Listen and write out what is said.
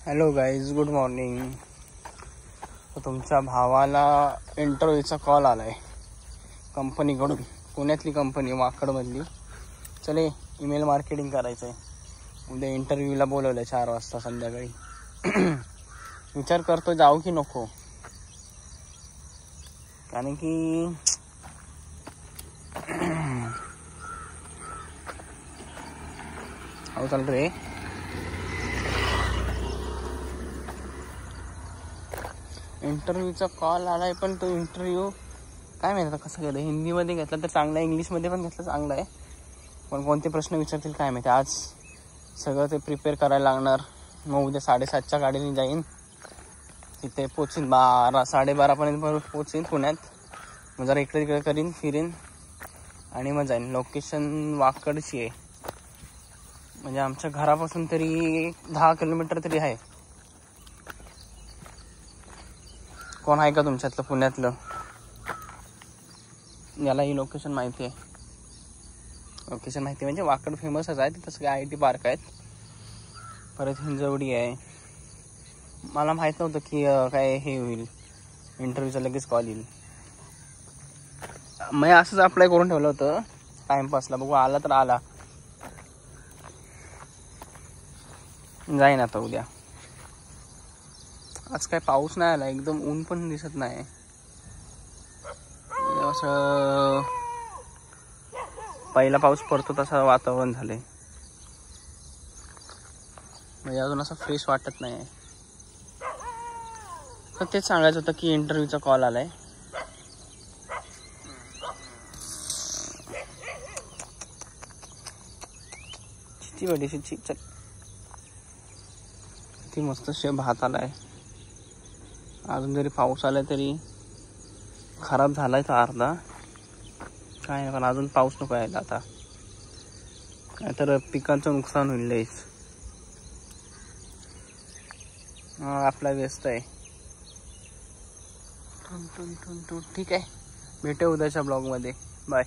Hello guys, good morning. तुमच्या भावाला इंटरव्ह्यूचा call आला आहे कंपनीकडून. पुण्यातली कंपनी, वाकडमधली. चले, ईमेल मार्केटिंग करायचं आहे. उद्या इंटरव्ह्यूला बोलवलं आहे 4 वाजता संध्याकाळी. विचार करतो जाऊ की नको, कारण की हो चाल रे. इंटरव्ह्यूचा कॉल आला आहे, पण तो इंटरव्ह्यू काय माहिती आता कसं केलं. हिंदीमध्ये घेतला तर चांगला आहे, इंग्लिशमध्ये पण घेतलं चांगलं आहे, पण कोणते प्रश्न विचारतील काय माहिती. आज सगळं ते प्रिपेअर करायला लागणार. मग उद्या 7:30च्या गाडीने जाईन, तिथे पोचीन 12-12:30पर्यंत पोचीन पुण्यात. मग जरा इकडे तिकडे करीन, फिरीन आणि मग जाईन. लोकेशन वाकडची आहे, म्हणजे आमच्या घरापासून तरी 10 किलोमीटर तरी आहे. कोण आहे का तुमच्यातलं पुण्यातलं, याला ही लोकेशन माहिती आहे? लोकेशन माहिती म्हणजे वाकड फेमसच आहे, तिथं सगळे IT पार्क आहेत. परत हिंजवडी आहे. मला माहीत नव्हतं की काय हे होईल, इंटरव्ह्यूचा लगेच कॉल येईल. मी असंच अप्लाय करून ठेवलं होतं टाइमपासला, बघू आला तर आला. जाईन आता उद्या. आज काय पाऊस नाही आला, एकदम ऊन पण दिसत नाही. असं पहिला पाऊस पडतो तसं वातावरण झालंय, म्हणजे अजून असं फ्रेश वाटत नाही. तर तेच सांगायचं होतं की इंटरव्ह्यूचा कॉल आलाय. ती बडीशी चल, ती मस्त भात आलाय. अजून जरी पाऊस आलाय तरी खराब झालाय तर अर्धा काय नाही, पण अजून पाऊस नको यायला आता, नाहीतर पिकांचं नुकसान होईल लयच. आपला व्यस्त आहे. ठीक आहे, भेटू उद्याच्या ब्लॉगमध्ये. बाय.